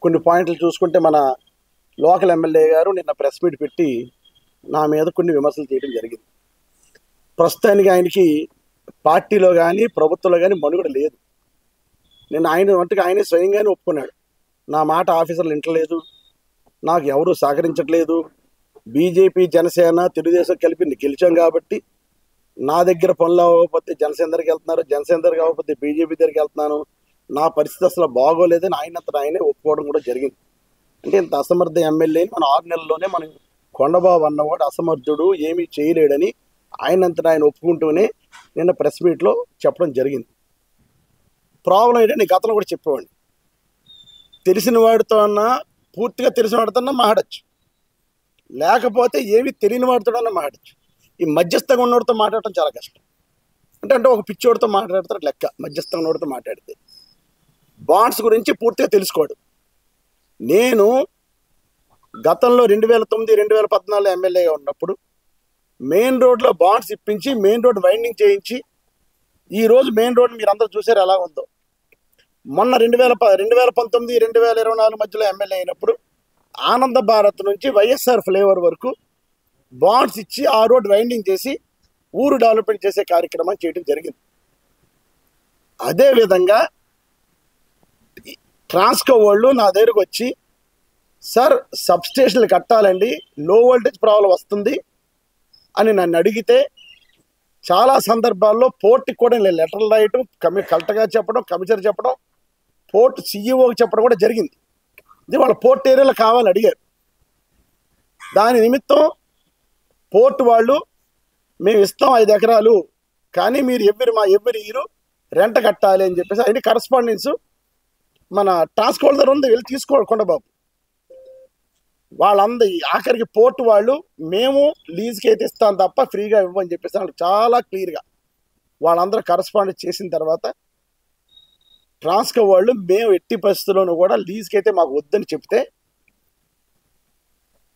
కొన్ని పాయింట్లు చూసుకుంటే మన లోకల్ ఎమ్మెల్యే గారు నిన్న ప్రెస్ మీట్ పెట్టి నా మీద కొన్ని విమర్శలు చేయడం జరిగింది. ప్రస్తుతానికి ఆయనకి పార్టీలో కానీ ప్రభుత్వంలో కానీ మనుగడ లేదు. నేను ఆయన వంటికి ఆయనే స్వయంగానే ఒప్పుకున్నాడు. నా మాట ఆఫీసర్లు వింటలేదు, నాకు ఎవరు సహకరించట్లేదు, బీజేపీ జనసేన తెలుగుదేశం కలిపి గెలిచాం కాబట్టి నా దగ్గర పనులు అవ్వకపోతే జనసేన దగ్గరికి వెళ్తున్నారు, జనసేన దగ్గరికి అవ్వకపోతే బీజేపీ దగ్గరికి వెళ్తున్నాను, నా పరిస్థితి అసలు బాగోలేదని ఆయనే ఒప్పుకోవడం కూడా జరిగింది. అంటే ఇంత అసమర్థ ఎమ్మెల్యేని మన 6 నెలల్లోనే మనం కొండబాబు అన్నవాడు అసమర్థుడు, ఏమీ చేయలేడని ఆయన ఒప్పుకుంటూనే నిన్న ప్రెస్ మీట్లో చెప్పడం జరిగింది. ప్రాబ్లం ఏంటంటే నేను గతంలో కూడా చెప్పేవాడిని, తెలిసిన వాడితో అన్నా పూర్తిగా తెలిసిన వాడితోన్నా మాట్లాడచ్చు, లేకపోతే ఏమి తెలియని వాడితోనన్నా మాట్లాడచ్చు. ఈ మధ్యస్థంగా ఉన్నవాడితో మాట్లాడటం చాలా కష్టం. అంటే ఒక పిచ్చోడితో మాట్లాడతారు లెక్క, మధ్యస్థంగా ఉన్నవాడితో మాట్లాడితే. బాండ్స్ గురించి పూర్తిగా తెలుసుకోడు. నేను గతంలో 2009, 2014 ఎమ్మెల్యేగా ఉన్నప్పుడు మెయిన్ రోడ్లో బాండ్స్ ఇప్పించి మెయిన్ రోడ్ వైండింగ్ చేయించి ఈరోజు మెయిన్ రోడ్ మీరు అందరూ చూసారు ఎలా ఉందో. మొన్న 2019, 2024 మధ్యలో ఎమ్మెల్యే అయినప్పుడు ఆనంద భారత్ నుంచి వైఎస్ఆర్ ఫ్లేవర్ వరకు బాండ్స్ ఇచ్చి ఆ రోడ్ వైండింగ్ చేసి ఊరు డెవలప్మెంట్ చేసే కార్యక్రమం చేయడం జరిగింది. అదేవిధంగా ట్రాన్స్కో వాళ్ళు నా దగ్గరకు వచ్చి, సార్ సబ్స్టేషన్లు కట్టాలండి, లో వోల్టేజ్ ప్రాబ్లం వస్తుంది అని నన్ను అడిగితే చాలా సందర్భాల్లో పోర్టుకి కూడా నేను లెటర్లు రాయటం, కలెక్టర్గా చెప్పడం, కమిషనర్ చెప్పడం, పోర్ట్ సీఈఓకి చెప్పడం కూడా జరిగింది. ఇది వాళ్ళ పోర్ట్ ఏరియాలో కావాలని అడిగారు. దాని నిమిత్తం పోర్టు వాళ్ళు మేము ఇస్తాం 5 ఎకరాలు, కానీ మీరు ఎవ్రీ ఇయర్ రెంట్ కట్టాలి అని చెప్పేసి అయిన కరస్పాండెన్స్ మన ట్రాన్స్కో దగ్గర ఉంది, వెళ్ళి తీసుకోవాలి కొండబాబు. వాళ్ళందరూ ఆఖరికి పోర్టు వాళ్ళు మేము లీజ్కి అయితే ఇస్తాం తప్ప ఫ్రీగా ఇవ్వమని చెప్పేసి వాళ్ళకి చాలా క్లియర్గా వాళ్ళందరూ కరస్పాండెన్స్ చేసిన తర్వాత ట్రాన్స్కో వాళ్ళు మేము ఎట్టి పరిస్థితుల్లోనూ కూడా లీజ్కి అయితే మాకు వద్దని చెప్తే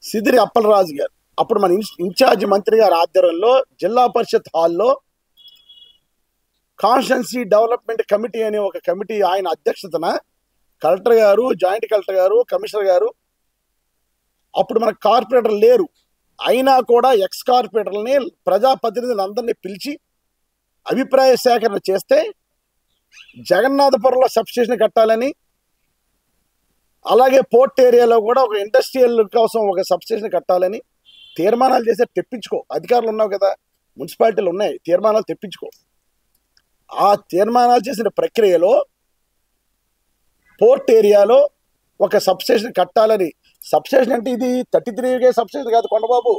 సిదిరి అప్పలరాజు గారు, అప్పుడు మన ఇన్ఛార్జ్ మంత్రి గారి ఆధ్వర్యంలో జిల్లా పరిషత్ హాల్లో కాన్స్టిట్యుయెన్సీ డెవలప్మెంట్ కమిటీ అనే ఒక కమిటీ ఆయన అధ్యక్షతన కలెక్టర్ గారు, జాయింట్ కలెక్టర్ గారు, కమిషనర్ గారు, అప్పుడు మనకు కార్పొరేటర్ లేరు అయినా కూడా ఎక్స్ కార్పొరేటర్లని ప్రజాప్రతినిధులు అందరినీ పిలిచి అభిప్రాయ సేకరణ చేస్తే జగన్నాథపురంలో సబ్స్టేషన్ కట్టాలని, అలాగే పోర్ట్ ఏరియాలో కూడా ఒక ఇండస్ట్రియల్ కోసం ఒక సబ్స్టేషన్ కట్టాలని తీర్మానాలు చేస్తే తెప్పించుకో. అధికారులు ఉన్నావు కదా, మున్సిపాలిటీలు ఉన్నాయి, తీర్మానాలు తెప్పించుకో. ఆ తీర్మానాలు చేసిన ప్రక్రియలో పోర్ట్ ఏరియాలో ఒక సబ్స్టేషన్ కట్టాలని, సబ్స్టేషన్ అంటే ఇది 33 సబ్స్టేషన్ కాదు కొండబాబు,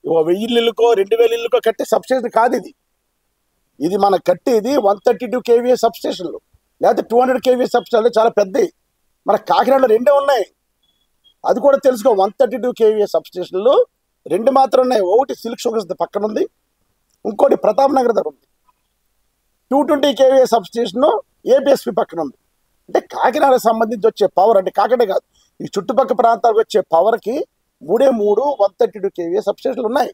1000 ఇళ్ళకో 2000 ఇళ్ళకో కట్టే సబ్స్టేషన్ కాదు ఇది. ఇది మనకు కట్టేది 132 kVA సబ్స్టేషన్లు, లేకపోతే 200 kVA సబ్స్టేషన్లు, చాలా పెద్దవి. మన కాకినాడలో 2 ఉన్నాయి, అది కూడా తెలుసుకో. 132 kVA సబ్స్టేషన్లు 2 మాత్రం ఉన్నాయి. ఒకటి సిల్క్ షుగర్స్ పక్కన ఉంది, ఇంకోటి ప్రతాప్ నగర్ దగ్గర ఉంది. 220 kVA సబ్స్టేషన్ ఏపీఎస్పీ పక్కన ఉంది. అంటే కాకినాడకు సంబంధించి వచ్చే పవర్, అంటే కాకినాడ కాదు ఈ చుట్టుపక్కల ప్రాంతాలకు వచ్చే పవర్కి 3 132 kVA సబ్స్టేషన్లు ఉన్నాయి.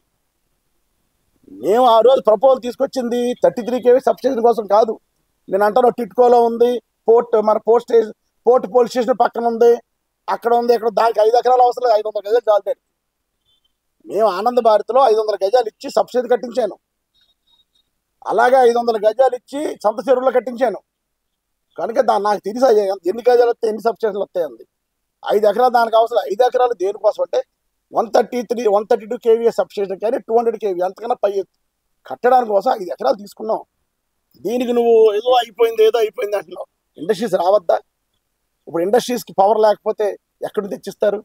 మేము ఆ రోజు ప్రపోజల్ తీసుకొచ్చింది 33 kVA సబ్స్టేషన్ కోసం కాదు. నేను అంటాను టిట్కోలో ఉంది, మన పోర్ట్ పోలీస్ స్టేషన్ పక్కన ఉంది, అక్కడ ఉంది, ఇక్కడ దానికి 5 ఎకరాలు అవసరం లేదు, 500 గజాలు చాలు. మేము ఆనంద భారత్లో 500 గజాలు ఇచ్చి సబ్సిడీ కట్టించాను, అలాగే 500 గజాలు ఇచ్చి సంత చెరువులో కట్టించాను. కనుక నాకు తెలిసి ఎన్ని గజాలు వస్తాయి, ఎన్ని సబ్స్టేషన్లు వస్తాయండి. 5 ఎకరాలు దానికి అవసరం. 5 ఎకరాలు దేనికోసం అంటే 132 kVA సబ్స్టేషన్ కానీ 200 kVA అంతకన్నా పై కట్టడానికి కోసం 5 ఎకరాలు తీసుకున్నాం. దీనికి నువ్వు ఏదో అయిపోయింది అంటున్నావు. ఇండస్ట్రీస్ రావద్దా? ఇప్పుడు ఇండస్ట్రీస్కి పవర్ లేకపోతే ఎక్కడి తెచ్చిస్తారు?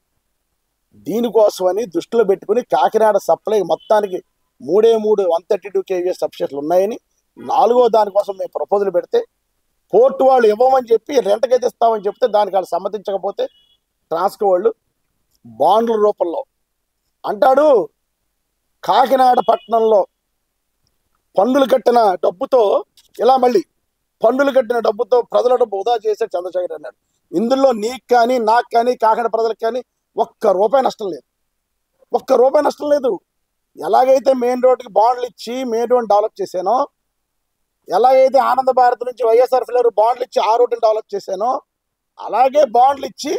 దీనికోసమని దృష్టిలో పెట్టుకుని కాకినాడ సప్లై మొత్తానికి 3 132 kVA సబ్స్టేషన్లు ఉన్నాయని 4వ దానికోసం మేము ప్రపోజల్ పెడితే పోర్టు వాళ్ళు ఇవ్వమని చెప్పి రెంట్కైతే ఇస్తామని చెప్తే దానికి వాళ్ళు సమ్మతించకపోతే ట్రాన్స్కో వాళ్ళు బాండ్ల రూపంలో అంటాడు, కాకినాడ పట్టణంలో పన్నులు కట్టిన డబ్బుతో ఇలా మళ్ళీ పన్నులు కట్టిన డబ్బుతో ప్రజల డబ్బు వృధా చేశాడు చంద్రశేఖర్ అన్నాడు. ఇందులో నీకు కానీ నాకు కానీ కాకినాడ ప్రజలకు కానీ ఒక్క రూపాయి నష్టం లేదు. ఎలాగైతే మెయిన్ రోడ్కి బాండ్లు ఇచ్చి మెయిన్ రోడ్ డెవలప్ చేశానో, ఎలాగైతే ఆనంద భారత్ నుంచి వైఎస్ఆర్ ఫ్లేవర్ బాండ్లు ఇచ్చి ఆ రోడ్ని డెవలప్ చేశానో, అలాగే బాండ్లు ఇచ్చి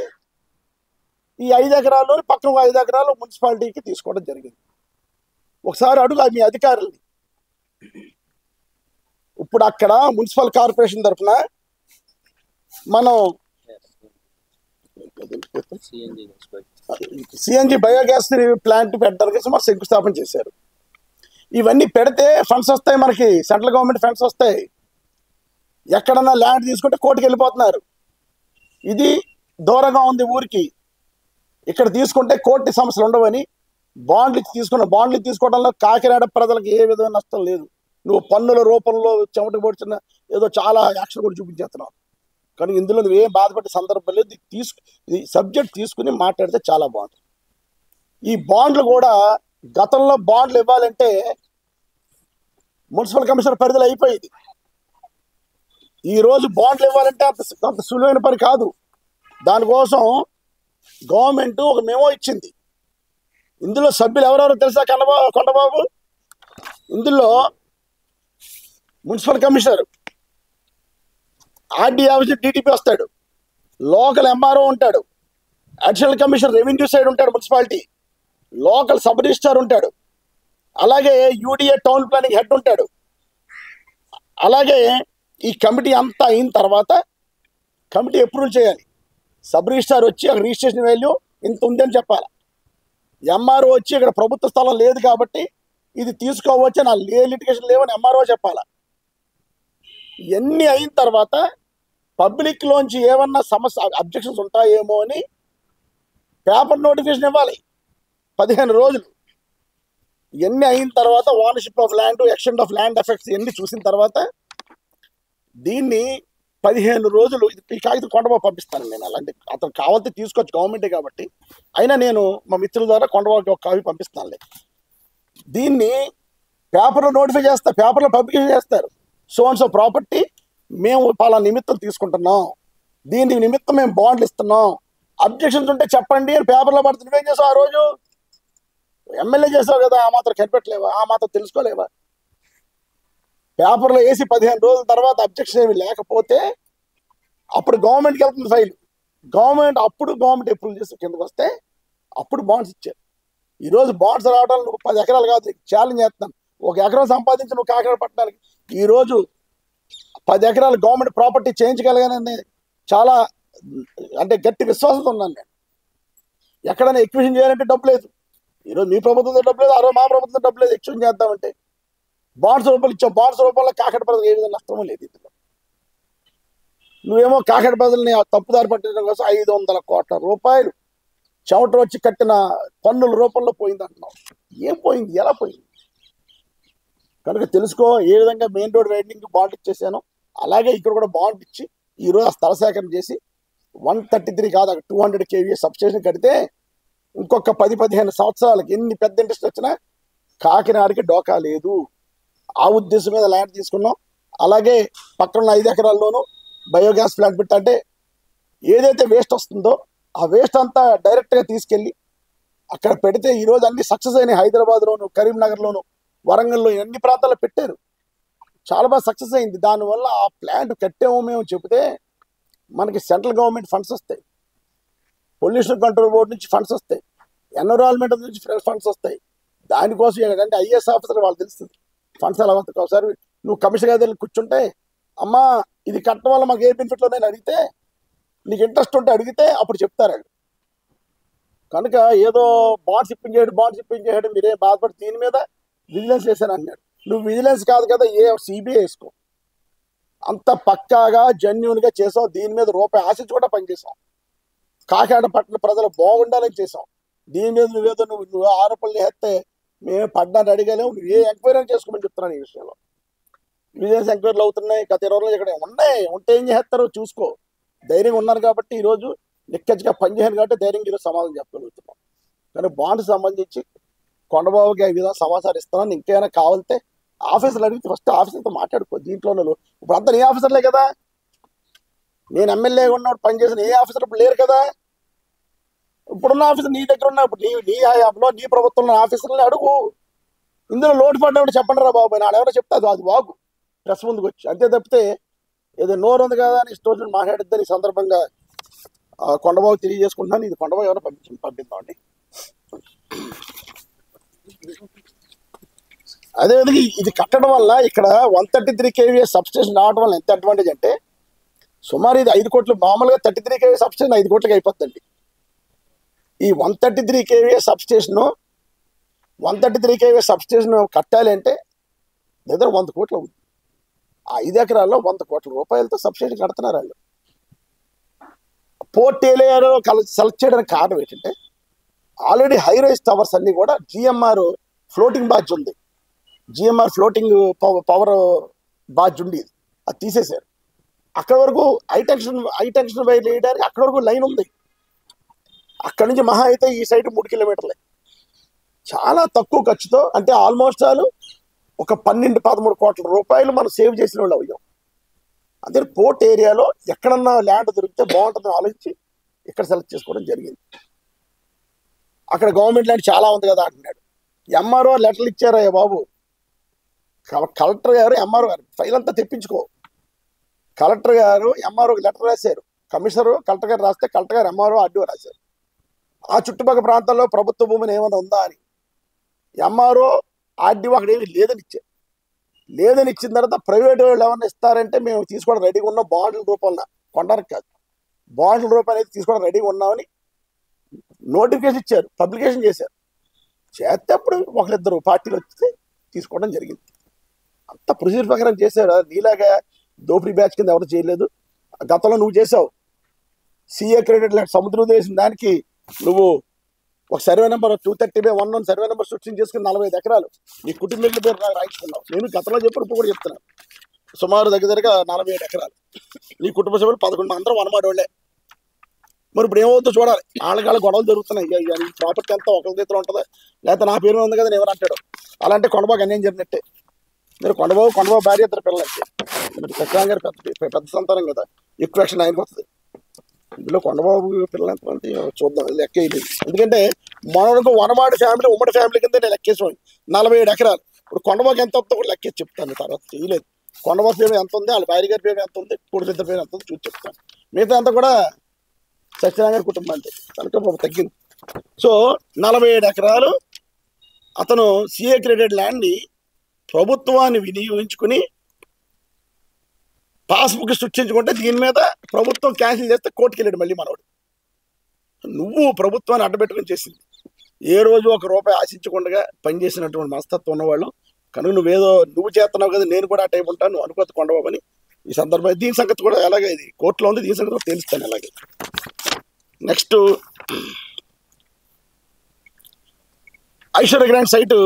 ఈ 5 ఎకరాల్లో పక్కన 5 ఎకరాలు మున్సిపాలిటీకి తీసుకోవడం జరిగింది. ఒకసారి అడుగు మీ అధికారుల్ని. ఇప్పుడు అక్కడ మున్సిపల్ కార్పొరేషన్ తరఫున మనం సిఎన్జి బయోగ్యాస్ ప్లాంట్ పెట్టడానికి మరి శంకుస్థాపన చేశారు. ఇవన్నీ పెడితే ఫండ్స్ వస్తాయి, మనకి సెంట్రల్ గవర్నమెంట్ ఫండ్స్ వస్తాయి. ఎక్కడన్నా ల్యాండ్ తీసుకుంటే కోర్టుకి వెళ్ళిపోతున్నారు. ఇది దూరంగా ఉంది ఊరికి, ఇక్కడ తీసుకుంటే కోర్టు సమస్యలు ఉండవని బాండ్లు తీసుకోవడంలో కాకినాడ ప్రజలకు ఏ విధమైన నష్టం లేదు. నువ్వు పన్నుల రూపంలో చెమట పొడిచిన ఏదో చాలా యాక్షన్ కూడా చూపించేస్తున్నావు. కానీ ఇందులో నువ్వు ఏం బాధపడే సందర్భం లేదు. ఇది సబ్జెక్ట్ తీసుకుని మాట్లాడితే చాలా బాగుంటుంది. ఈ బాండ్లు కూడా గతంలో బాండ్లు ఇవ్వాలంటే మున్సిపల్ కమిషనర్ పరిధిలో అయిపోయింది. ఈరోజు బాండ్లు ఇవ్వాలంటే అంత సులువైన పని కాదు. దానికోసం గవర్నమెంట్ ఒక మెమో ఇచ్చింది. ఇందులో సభ్యులు ఎవరెవరో తెలుసా కొండబాబు? ఇందులో municipal commissioner, RD officer DTP వస్తాడు, లోకల్ ఎంఆర్ఓ ఉంటాడు, అడిషనల్ కమిషనర్ రెవెన్యూ సైడ్ ఉంటాడు మున్సిపాలిటీ, లోకల్ సబ్ రిజిస్ట్రార్ ఉంటాడు, అలాగే యూడిఏ టౌన్ ప్లానింగ్ హెడ్ ఉంటాడు. అలాగే ఈ కమిటీ అంతా అయిన తర్వాత కమిటీ అప్రూవల్ చేయాలి. సబ్ రిజిస్ట్రార్ వచ్చి అక్కడ రిజిస్ట్రేషన్ వాల్యూ ఇంత ఉందని చెప్పాలి. ఎంఆర్ఓ వచ్చి ఇక్కడ ప్రభుత్వ స్థలం లేదు కాబట్టి ఇది తీసుకోవచ్చు, నా లిటిగేషన్ లేవని ఎంఆర్ఓ చెప్పాలి. ఇవన్నీ అయిన తర్వాత పబ్లిక్లోంచి ఏమన్నా సమస్య అబ్జెక్షన్స్ ఉంటాయేమో అని పేపర్ నోటిఫికేషన్ ఇవ్వాలి 15 రోజులు. ఇవన్నీ అయిన తర్వాత ownership of land, extent of land effects ఇవన్నీ చూసిన తర్వాత దీన్ని 15 రోజులు ఈ కాగితం కొండబాబు పంపిస్తాను నేను. అలాంటి అతను కావాలంటే తీసుకోవచ్చు, గవర్నమెంటే కాబట్టి. అయినా నేను మా మిత్రుల ద్వారా కొండబాబుకి ఒక కాపీ పంపిస్తానులే. దీన్ని పేపర్లో నోటిఫై చేస్తారు, పేపర్లో పబ్లికేషన్ చేస్తారు. సో అండ్ సో ప్రాపర్టీ మేము పలానా నిమిత్తం తీసుకుంటున్నాం, దీని నిమిత్తం మేము బాండ్లు ఇస్తున్నాం, అబ్జెక్షన్స్ ఉంటే చెప్పండి అని పేపర్లో పడుతుంది. నువ్వేం చేసావు? ఆ రోజు ఎమ్మెల్యే చేసావు కదా, ఆ మాత్రం కనిపెట్టలేవా? ఆ మాత్రం తెలుసుకోలేవా? పేపర్లో వేసి 15 రోజుల తర్వాత అబ్జెక్షన్ ఏమి లేకపోతే అప్పుడు గవర్నమెంట్కి వెళ్తుంది ఫైల్. గవర్నమెంట్ అప్రూవల్ చేసి కిందకు వస్తే అప్పుడు బాండ్స్ ఇచ్చారు. ఈరోజు బాండ్స్ రావడం నువ్వు 10 ఎకరాలు కాదు, ఛాలెంజ్ చేస్తున్నాను. 1 ఎకరం సంపాదించి నువ్వు కాకినాడ పట్టడానికి ఈరోజు 10 ఎకరాలు గవర్నమెంట్ ప్రాపర్టీ చేయించగలిగానని చాలా అంటే గట్టి విశ్వాసంతో ఉన్నాను నేను. ఎక్కడైనా ఎక్విషన్ చేయాలంటే డబ్బు లేదు. ఈరోజు మీ ప్రభుత్వంతో డబ్బు లేదు, ఆ రోజు మా ప్రభుత్వంతో డబ్బు లేదు. ఎక్విషన్ చేద్దామంటే బాండ్స్ రూపాయలు ఇచ్చావు. బాండ్స్ రూపంలో కాకినాడ ప్రజలకు ఏ విధంగా నష్టమూ లేదు. ఇందులో నువ్వేమో కాకినాడ ప్రజల్ని తప్పుదారి పట్టడం కోసం 500 కోట్ల రూపాయలు చెమట వచ్చి కట్టిన పన్నుల రూపంలో పోయింది అంటున్నావు. ఏం పోయింది? ఎలా పోయింది? కనుక తెలుసుకో. ఏ విధంగా మెయిన్ రోడ్ వైడనింగ్ బాండ్ ఇచ్చేసాను, అలాగే ఇక్కడ కూడా బాండ్ ఇచ్చి ఈరోజు ఆ స్థల సేకరణ చేసి 133 కాదు, 200 kVA సబ్స్టేషన్ కడితే ఇంకొక 10-15 సంవత్సరాలకి ఎన్ని పెద్ద ఇండస్ట్రీ వచ్చినా కాకినాడకి డోకా లేదు. ఆ ఉద్దేశం మీద ల్యాండ్ తీసుకున్నాం. అలాగే పక్కన 5 ఎకరాల్లోనూ బయోగ్యాస్ ప్లాంట్ పెట్టి, అంటే ఏదైతే వేస్ట్ వస్తుందో ఆ వేస్ట్ అంతా డైరెక్ట్గా తీసుకెళ్ళి అక్కడ పెడితే ఈరోజు అన్ని సక్సెస్ అయినాయి. హైదరాబాద్లోను, కరీంనగర్లోను, వరంగల్లో అన్ని ప్రాంతాల్లో పెట్టారు. చాలా బాగా సక్సెస్ అయింది. దానివల్ల ఆ ప్లాంట్ కట్టాము మేము చెబితే మనకి సెంట్రల్ గవర్నమెంట్ ఫండ్స్ వస్తాయి, పొల్యూషన్ కంట్రోల్ బోర్డు నుంచి ఫండ్స్ వస్తాయి, ఎన్విరాన్మెంట్ నుంచి ఫండ్స్ వస్తాయి. దానికోసం ఏంటంటే ఐఏఎస్ ఆఫీసర్ వాళ్ళు తెలుస్తుంది ఫండ్స్ ఎలా వస్తాయి. ఒకసారి నువ్వు కమిషన్ గారి దగ్గర కూర్చుంటే, అమ్మా ఇది కట్టడం వల్ల మాకు ఏ బెనిఫిట్లో నేను అడిగితే, నీకు ఇంట్రెస్ట్ ఉంటే అడిగితే అప్పుడు చెప్తారు. కనుక ఏదో బాండ్స్ ఇప్పించేయడం మీరేం బాధపడి దీని మీద విజిలెన్స్ చేశాను అన్నాడు. నువ్వు విజిలెన్స్ కాదు కదా, సిబిఐ వేసుకో. అంత పక్కాగా జెన్యూన్గా చేసావు. దీని మీద రూపాయి ఆశించి కూడా పనిచేసాం. కాకినాడ పట్టణ ప్రజలు బాగుండాలని చేసాం. దీని మీద నువ్వు ఆరోపణలు చేస్తే మేము పడ్డాన్ని అడిగలేము. నువ్వు ఏ ఎంక్వైరీ చేసుకోమని చెప్తున్నాను ఈ విషయంలో. విజిలెన్స్ ఎంక్వైరీలు అవుతున్నాయి, గత 20 రోజులు ఇక్కడ ఉన్నాయి. ఉంటే ఏం చేస్తారో చూసుకో. ధైర్యంగా ఉన్నారు కాబట్టి ఈరోజు నిక్కచ్చిగా పనిచేయను కాబట్టి ధైర్యంగా ఈరోజు సమాధానం చెప్పగలుగుతున్నాం. కానీ బాండ్ సంబంధించి కొండబాబుకి ఈ విధంగా సమాచారం ఇస్తున్నాను. ఇంకేమైనా కావాలంటే ఆఫీసర్లు అడిగితే ఫస్ట్ ఆఫీసర్తో మాట్లాడుకో. దీంట్లోనే ఇప్పుడు అంతా నీ ఆఫీసర్లే కదా. నేను ఎమ్మెల్యేగా ఉన్నప్పుడు పనిచేసిన ఏ ఆఫీసర్ ఇప్పుడు లేరు కదా. ఇప్పుడున్న ఆఫీసర్ నీ దగ్గర ఉన్నప్పుడు నీ హయాంలో నీ ప్రభుత్వంలో ఆఫీసర్లని అడుగు. ఇందులో లోటు పడ్డప్పుడు చెప్పండి రా బాబు, నాడు ఎవరో చెప్తా అది బాగు ప్రెస్ ముందుకు వచ్చి. అంతే తప్పితే ఏదో నోరు ఉంది కదా అని ఇష్టం మాట్లాడిద్దని ఈ సందర్భంగా కొండబాబు తెలియజేసుకుంటున్నాను. ఇది కొండబాబు ఎవరో పంపిద్దామండి. అదేవిధంగా ఇది కట్టడం వల్ల ఇక్కడ 133 kVA సబ్స్టేషన్ రావడం వల్ల ఎంత అడ్వాంటేజ్ అంటే, సుమారు ఇది 5 కోట్లు, మామూలుగా 33 kVA సబ్స్టేషన్ 5 కోట్లకి అయిపోతుందండి. ఈ 133 kVA సబ్స్టేషన్ కట్టాలి అంటే దగ్గర 100 కోట్లు అవుతుంది. ఆ 5 ఎకరాల్లో 100 కోట్ల రూపాయలతో సబ్స్టేషన్ కడుతున్నారు వాళ్ళు. పోర్ట్ ఏరియాలో సెలెక్ట్ చేయడానికి కారణం ఏంటంటే, ఆల్రెడీ హై రైజ్ టవర్స్ అన్ని కూడా జిఎంఆర్ ఫ్లోటింగ్ బాధ్య ఉంది. జిఎంఆర్ ఫ్లోటింగ్ పవర్ బాధ్య ఉంది, అది తీసేశారు. అక్కడ వరకు హై టెన్షన్ వైర్ వేయడానికి అక్కడ వరకు లైన్ ఉంది. అక్కడి నుంచి మహా అయితే ఈ సైడ్ 3 కిలోమీటర్లే. చాలా తక్కువ ఖర్చుతో, అంటే ఆల్మోస్ట్ ఒక 12-13 కోట్ల రూపాయలు మనం సేవ్ చేసిన వాళ్ళు అయ్యాం. అదే పోర్ట్ ఏరియాలో ఎక్కడన్నా ల్యాండ్ దొరికితే బాగుంటుందని ఆలోచించి ఇక్కడ సెలెక్ట్ చేసుకోవడం జరిగింది. అక్కడ గవర్నమెంట్ ల్యాండ్ చాలా ఉంది కదా అంటున్నాడు. ఎంఆర్ఓ లెటర్లు ఇచ్చారయ్యా బాబు. కలెక్టర్ గారు, ఎంఆర్ఓ గారు ఫైల్ అంతా తెప్పించుకో. కలెక్టర్ గారు ఎంఆర్ఓకి లెటర్ రాశారు. కమిషనరు కలెక్టర్ గారు రాస్తే కలెక్టర్ గారు ఎంఆర్ఓ ఆర్డీఓ రాశారు. ఆ చుట్టుపక్కల ప్రాంతాల్లో ప్రభుత్వ భూమిని ఏమైనా ఉందా అని. ఎంఆర్ఓ ఆర్డీఓ అక్కడ ఏమి లేదని ఇచ్చారు. లేదని ఇచ్చిన తర్వాత ప్రైవేట్ వాళ్ళు ఏమన్నా ఇస్తారంటే మేము తీసుకోవడం రెడీగా ఉన్నాం, బాండ్ల రూపంలో, కొనడానికి కాదు, బాండ్ల రూపాయలు అయితే తీసుకోవడం రెడీగా ఉన్నామని నోటిఫికేషన్ ఇచ్చారు, పబ్లికేషన్ చేశారు. చేస్తే అప్పుడు ఒకరిద్దరు పార్టీలు వస్తే తీసుకోవడం జరిగింది. అంత ప్రొసీజర్ ప్రకారం చేశారు. నీలాగా దోపిడీ బ్యాచ్ కింద ఎవరు చేయలేదు. గతంలో నువ్వు చేసావు. సిఏ క్రెడిట్ సముద్రం చేసిన దానికి నువ్వు ఒక సర్వే నెంబర్ 230/11 సర్వే నెంబర్ సృష్టించి చేసుకుని 45 ఎకరాలు నీ కుటుంబీకుల పేరు రాయించుకున్నావు. నేను గతంలో చెప్పిన ఇప్పుడు కూడా చెప్తున్నాను. సుమారు దగ్గరగా 47 ఎకరాలు నీ కుటుంబ సభ్యులు 11 అందరూ వనమాడోళ్లే. మరి ఇప్పుడు ఏమవుతుందో చూడాలి. వాళ్ళ గొడవలు జరుగుతున్నాయి. ఈ ప్రాపర్టీ అంతా ఒకరి చేతిలో ఉంటుందా, లేకపోతే నా పేరు ఉంది కదా ఎవరు అంటాడు. అలాంటి కొండబాబు అన్యాయం జరిగినట్టే. మీరు కొండబాబు భార్య ఇద్దరు పిల్లలంటే మరి సత్యనారాయణ గారు పెద్ద సంతానం కదా, ఎక్కువ యాక్షన్ ఆయనకు వస్తుంది. ఇందులో కొండబాబు పిల్లలు ఎంతమంది చూద్దాం, లెక్క ఇది. ఎందుకంటే మనకు వనమాడి ఫ్యామిలీ ఉమ్మడి ఫ్యామిలీ కింద నేను లెక్కేసాను 47 ఎకరాలు. ఇప్పుడు కొండబాబుకి ఎంత వస్తుందో కూడా లెక్కేసి చెప్తాను. తర్వాత చేయలేదు. కొండబాబు పేరు ఎంత ఉంది, వాళ్ళ భార్య గారి పేరు ఎంత ఉంది, కొడుకు ఇద్దరు పేరు ఎంత ఉంది చూసి చెప్తాను. మిగతా అంతా కూడా సత్యనారాయణ గారి కుటుంబం అంటే కనుక తగ్గింది. సో 47 ఎకరాలు అతను సిఏ క్రెడిట్ ల్యాండ్ని ప్రభుత్వాన్ని వినియోగించుకుని పాస్బుక్ సృష్టించుకుంటే దీని మీద ప్రభుత్వం క్యాన్సిల్ చేస్తే కోర్టుకి వెళ్ళాడు మళ్ళీ మనవాడు. నువ్వు ప్రభుత్వాన్ని అడ్డబెట్టుకుని చేసింది. ఏ రోజు ₹1 ఆశించకుండా పనిచేసినటువంటి మనస్తత్వం ఉన్నవాళ్ళు కనుక నువ్వు చేస్తున్నావు కదా, నేను కూడా ఆ టైం ఉంటాను, నువ్వు అనుకోవద్దు కొండబాబు అని. ఈ సందర్భంగా దీని సంగతి కూడా ఎలాగే ఇది కోర్టులో ఉంది, దీని సంగతి కూడా తెలుస్తాను. అలాగే నెక్స్ట్ ఐశ్వర్య గ్రాండ్ సైటు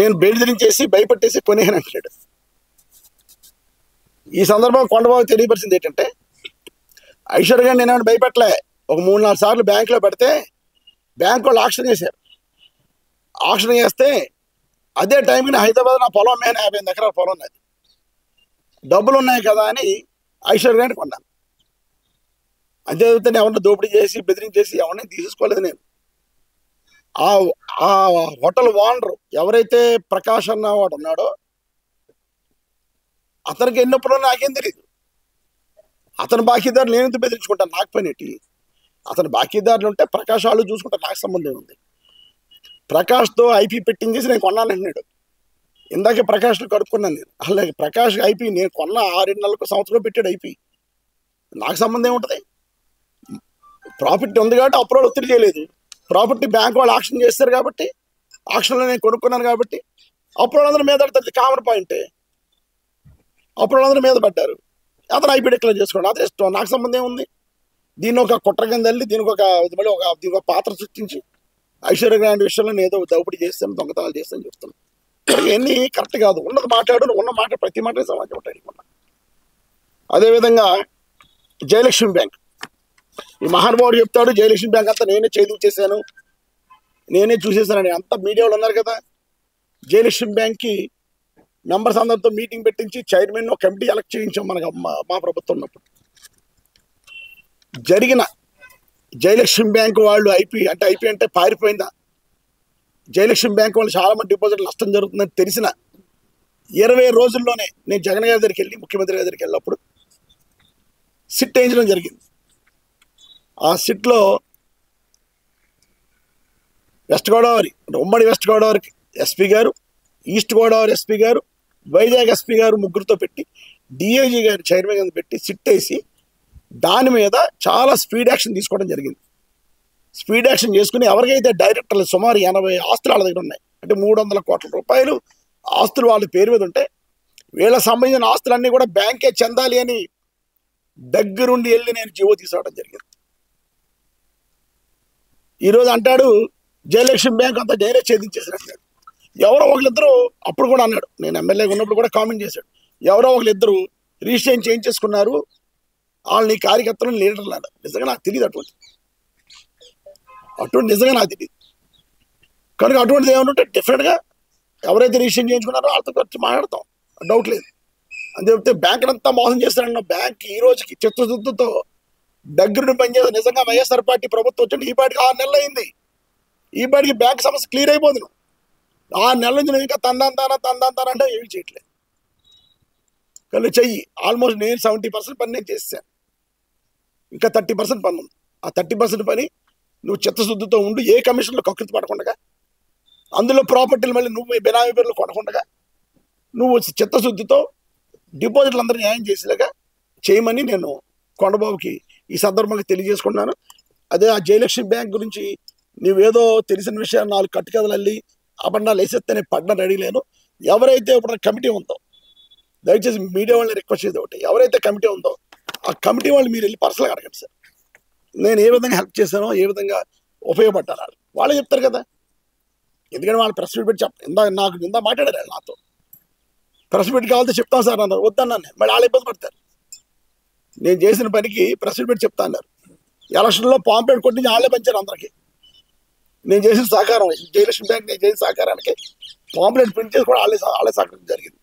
నేను బెదిరించేసి భయపెట్టేసి కొనేయని అంటాడు. ఈ సందర్భంగా కొండబాబు తెలియపరిచింది ఏంటంటే, ఐశ్వర్య గారిని నేనేమైనా భయపెట్టలే. ఒక 3-4 సార్లు బ్యాంకులో పెడితే బ్యాంకు వాళ్ళు ఆక్షన్ చేశారు. ఆక్షన్ చేస్తే అదే టైంకి హైదరాబాద్ నా పొలం మీద 58 ఎకరాల పొలం ఉన్నది, డబ్బులు ఉన్నాయి కదా అని ఐశ్వర్య గారిని కొన్నాను. అంతే నేను ఎవరిని దోపిడీ చేసి బెదిరించేసి ఎవరిని తీసుకోలేదు. నేను ఆ హోటల్ ఓనరు ఎవరైతే ప్రకాష్ అన్న వాడు ఉన్నాడో అతనికి ఎన్నప్పుడు నాకేం తెలియదు. అతను బాకీదారులు నేను ఎందుకు బెదిరించుకుంటాను, నాకు పనేటి. అతను బాకీదారులు ఉంటే ప్రకాష్ వాళ్ళు చూసుకుంటారు, నాకు సంబంధం ఉంది. ప్రకాష్తో ఐపీ పెట్టించేసి నేను కొన్నాను అన్నాడు. ఇందాకే ప్రకాష్ను కడుక్కున్నాను నేను. అలాగే ప్రకాష్ ఐపీ నేను కొన్న 6 నెలలకు సంవత్సరం పెట్టాడు ఐపీ, నాకు సంబంధం ఏముంటుంది. ప్రాఫిట్ ఉంది కాబట్టి అప్రోడ్ ఒత్తిడి చేయలేదు. ప్రాపర్టీ బ్యాంక్ వాళ్ళు ఆక్షన్ చేస్తారు కాబట్టి, ఆక్షన్లో నేను కొనుక్కున్నాను కాబట్టి అప్రోడ్ అందరూ మీద పడుతుంది. కామన్ పాయింటే అప్రోడ్ అందరూ మీద పడ్డారు. అతను ఐపీ డిక్లేర్ చేసుకోండి, అదే ఇష్టం, నాకు సంబంధం ఏముంది. దీన్ని ఒక కుట్ర కింద వెళ్ళి దీనికి ఒక పాత్ర సృష్టించి ఐశ్వర్య గ్రాండ్ విషయంలో నేను ఏదో దోపిడీ చేస్తాను, దొంగతనాలు చేస్తాను చెప్తాను. ఇవన్నీ కరెక్ట్ కాదు. ఉన్నది మాట్లాడు, ఉన్న మాట ప్రతి మాట సమాజం మాట్లాడుకున్నా. అదేవిధంగా జయలక్ష్మి బ్యాంక్, ఈ మహానుభావుడు చెప్తాడు జయలక్ష్మి బ్యాంక్ అంతా నేనే చేశాను, నేనే చూసేసానని. అంతా మీడియాలో ఉన్నారు కదా. జయలక్ష్మి బ్యాంక్కి మెంబర్స్ అందరితో మీటింగ్ పెట్టించి చైర్మన్ ఒక కమిటీ ఎలక్ట్ చేయించాం మనకు మా ప్రభుత్వం ఉన్నప్పుడు. జరిగిన జయలక్ష్మి బ్యాంక్ వాళ్ళు ఐపీ అంటే పారిపోయిందా, జయలక్ష్మి బ్యాంక్ వాళ్ళు చాలా మంది డిపాజిట్లు నష్టం జరుగుతుందని తెలిసిన 20 రోజుల్లోనే నేను జగన్ గారి దగ్గరికి వెళ్ళి ముఖ్యమంత్రి గారి దగ్గరికి వెళ్ళినప్పుడు సిట్ వేయించడం జరిగింది. ఆ సిట్లో వెస్ట్ గోదావరి ఉమ్మడి వెస్ట్ గోదావరికి ఎస్పీ గారు, ఈస్ట్ గోదావరి ఎస్పీ గారు, వైజాగ్ ఎస్పీ గారు ముగ్గురుతో పెట్టి డిఐజీ గారు చైర్మన్ కింద పెట్టి సిట్ వేసి దాని మీద చాలా స్పీడ్ యాక్షన్ తీసుకోవడం జరిగింది. స్పీడ్ యాక్షన్ చేసుకుని ఎవరికైతే డైరెక్టర్లు సుమారు 80 ఆస్తులు వాళ్ళ దగ్గర ఉన్నాయి, అంటే 300 కోట్ల రూపాయలు ఆస్తులు వాళ్ళ పేరు మీద ఉంటే వీళ్ళకి సంబంధించిన ఆస్తులన్నీ కూడా బ్యాంకే చెందాలి అని దగ్గరుండి వెళ్ళి నేను జీవో తీసుకోవడం జరిగింది. ఈరోజు అంటాడు జయలక్ష్మి బ్యాంక్ అంతా డైరెక్ట్ ఛేదించేసినట్టు. ఎవరో ఒకరిద్దరు అప్పుడు కూడా అన్నాడు, నేను ఎమ్మెల్యేగా ఉన్నప్పుడు కూడా కామెంట్ చేశాడు, ఎవరో ఒకరిద్దరు రిజిస్ట్రేషన్ చేయించేసుకున్నారు, వాళ్ళని కార్యకర్తలను లీడర్లు అన్నారు. నిజంగా నాకు తెలియదు అటువంటి నిజంగా నాకు తెలియదు. కనుక అటువంటిది ఏమన్నా డెఫినెట్గా ఎవరైతే రిజిస్ట్రేషన్ చేయించుకున్నారో వాళ్ళతో వచ్చి మాట్లాడతాం, డౌట్ లేదు. అని చెప్తే బ్యాంక్ అంతా మోసం చేస్తారన్న బ్యాంక్ ఈ రోజుకి చిత్తశుద్ధితో దగ్గరుండి పనిచేసి నిజంగా వైఎస్ఆర్ పార్టీ ప్రభుత్వం వచ్చింది ఈ పాటికి 6 నెలలు అయింది. ఈ పాటికి బ్యాంక్ సమస్య క్లియర్ అయిపోతుంది. 6 నెలల నుంచి నువ్వు ఇంకా తందాంతానా అంటే ఏమి చేయట్లేదు. కానీ చెయ్యి ఆల్మోస్ట్ నేను 70% పని నేను చేశాను, ఇంకా 30% పని ఉంది. ఆ 30% పని నువ్వు చిత్తశుద్ధితో ఉండి ఏ కమిషన్లో కకృతి పడకుండా, అందులో ప్రాపర్టీలు మళ్ళీ నువ్వు బినామీ పేర్లు కొనకుండా నువ్వు చిత్తశుద్ధితో డిపాజిట్లు అందరూ న్యాయం చేసేలాగా చేయమని నేను కొండబాబుకి ఈ సందర్భంగా తెలియజేసుకున్నాను. అదే ఆ జయలక్ష్మి బ్యాంక్ గురించి నువ్వేదో తెలిసిన విషయాన్ని 4 కట్టుకథలు అల్లి అబండాలు వేసేస్తే నేను పడ్డ రెడీ లేను. ఎవరైతే ఇప్పుడు కమిటీ ఉందో దయచేసి మీడియా వాళ్ళని రిక్వెస్ట్ చేసేది ఒకటి, ఎవరైతే కమిటీ ఉందో ఆ కమిటీ వాళ్ళు మీరు వెళ్ళి పర్సనల్గా అడగండి సార్, నేను ఏ విధంగా హెల్ప్ చేశానో ఏ విధంగా ఉపయోగపడ్డాను వాళ్ళే చెప్తారు కదా. ఎందుకంటే వాళ్ళు ప్రెస్ మీట్ పెట్టి నాకు మాట్లాడారు నాతో, ప్రెస్ మీట్ కావాలంటే చెప్తాం సార్ అన్నారు, వద్దన్నాను. మళ్ళీ వాళ్ళు ఇబ్బంది పడతారు. నేను చేసిన పనికి ప్రెస్ మీట్ పెట్టి చెప్తా అన్నారు. ఎలక్షన్లో పాంప్లెట్ కొట్టి వాళ్ళే పంచారు అందరికీ. నేను చేసిన సహకారం జయలక్ష్మి బ్యాంక్ నేను చేసిన సహకారానికి పాంప్లెట్ ప్రింట్ చేసి కూడా వాళ్ళే సహకారం జరిగింది.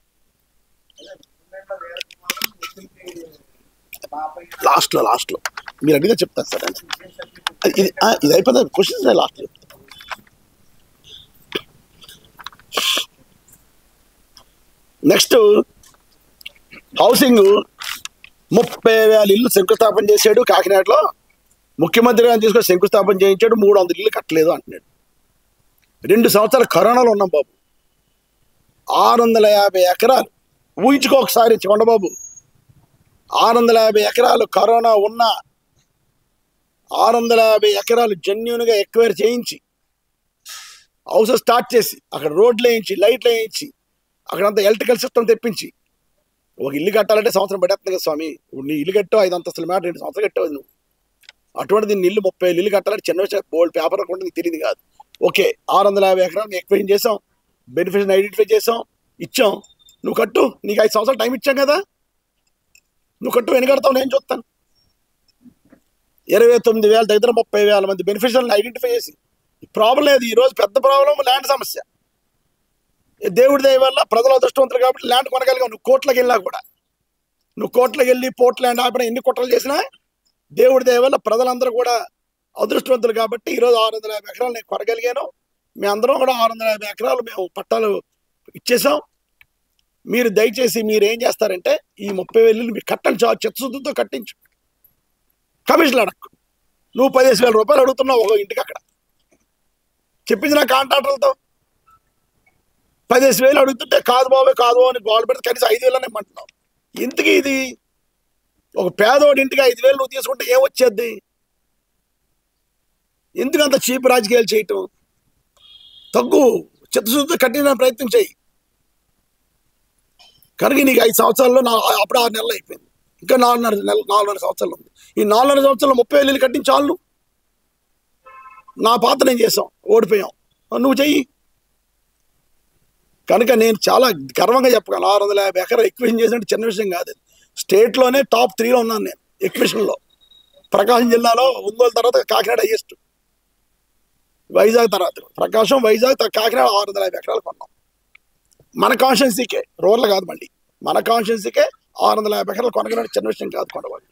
లాస్ట్లో మీరు అడిగితే చెప్తాను సార్. ఇది అయిపోయింది క్వశ్చన్స్ లాస్ట్లో. నెక్స్ట్ హౌసింగ్ 30,000 ఇల్లు శంకుస్థాపన చేశాడు కాకినాడలో. ముఖ్యమంత్రి గారిని తీసుకొని శంకుస్థాపన చేయించాడు, 300 ఇల్లు కట్టలేదు అంటున్నాడు. 2 సంవత్సరాలు కరోనాలో ఉన్నాం బాబు. 650 ఎకరాలు ఊహించుకో ఒకసారి కొండబాబు, 650 ఎకరాలు కరోనా ఉన్న 650 ఎకరాలు జెన్యూన్గా ఎక్వైర్ చేయించి హౌస్ స్టార్ట్ చేసి అక్కడ రోడ్లు వేయించి లైట్లు వేయించి అక్కడంతా ఎలక్ట్రికల్ సిస్టమ్ తెప్పించి ఒక ఇల్లు కట్టాలంటే సంవత్సరం పడేస్తుంది కదా స్వామి. ఇప్పుడు నీ ఇల్లు కట్టావు 5 అంతస్తుల మాట 2 సంవత్సరాలు కట్టావు నువ్వు. అటువంటిది నీ ఇల్లు 30 ఇల్లు కట్టాలంటే చిన్న విషయం, బోల్డ్ పేపర్ కూడా నీకు తెలియదు కాదు. ఓకే 650 ఎకరాలు ఎక్వైర్ చేసాం, బెనిఫిషియర్ని ఐడెంటిఫై చేసాం, ఇచ్చాం. నువ్వు కట్టు, నీకు 5 సంవత్సరాలు టైం ఇచ్చాం కదా, నువ్వు కట్టు. ఎన్ని కడతావు నేను చూస్తాను. 29,000 దగ్గర 30,000 మంది బెనిఫిషియర్ని ఐడెంటిఫై చేసి ప్రాబ్లం లేదు. ఈరోజు పెద్ద ప్రాబ్లం ల్యాండ్ సమస్య. దేవుడి దయ వల్ల ప్రజలు అదృష్టవంతులు కాబట్టి ల్యాండ్ కొనగలిగావు. నువ్వు కోట్లకి వెళ్ళినా కూడా, నువ్వు కోట్లకి వెళ్ళి పోర్ట్ ల్యాండ్ ఆపిన ఎన్ని కుట్రలు చేసినా దేవుడి దయ వల్ల ప్రజలందరూ కూడా అదృష్టవంతులు కాబట్టి ఈరోజు 650 ఎకరాలు నేను కొనగలిగాను. మీ అందరం కూడా 650 ఎకరాలు మేము పట్టాలు ఇచ్చేసాం. మీరు దయచేసి మీరు ఏం చేస్తారంటే ఈ 30,000 ఇల్లు మీరు కట్టండి, చాలు, చిత్తశుద్ధితో కట్టించు. కమిషన్లు అడక్కు. నువ్వు 15,000 రూపాయలు అడుగుతున్నావు ఒక ఇంటికి. అక్కడ చెప్పింది నా కాంట్రాక్టర్లతో 15,000 అడుగుతుంటే కాదు బాబు కాదు అని గోల్ పెడితే కనీసం 5,000 అని ఇమ్మంటున్నావు. ఇంతకీ ఇది ఒక పేదవాడి ఇంటికి 5,000 నువ్వు తీసుకుంటే ఏమొచ్చేద్ది? ఎందుకంత చీప్ రాజకీయాలు చేయటం? తగ్గు, చిత్తశుద్ధితో కట్టిన ప్రయత్నం చేయి. కనుక నీకు 5 సంవత్సరాల్లో అప్పుడు 6 నెలలు అయిపోయింది, ఇంకా 4.5 సంవత్సరాలు ఉంది. ఈ 4.5 సంవత్సరాలు 30,000 ఇల్లు కట్టించాలు. నా పాత్ర నేను చేసాం, ఓడిపోయాం, నువ్వు చెయ్యి. కనుక నేను చాలా గర్వంగా చెప్పగలను, 650 ఎకరాలు ఎక్విజిషన్ చేసినట్టు చిన్న విషయం కాదు. స్టేట్లోనే టాప్ 3లో ఉన్నాను నేను ఎక్విజిషన్లో. ప్రకాశం జిల్లాలో ఒంగోలు తర్వాత కాకినాడ హైయెస్ట్, వైజాగ్ తర్వాత ప్రకాశం, వైజాగ్ కాకినాడ 650 ఎకరాలు కొన్నాం. మన కాన్స్టిట్యున్సీకే, రూరల్ కాదు, మళ్ళీ మన కాన్స్టిట్యున్సీకే 650 ఎకరాలు కొనగలని చిన్న విషయం కాదు కొండవాళ్ళు.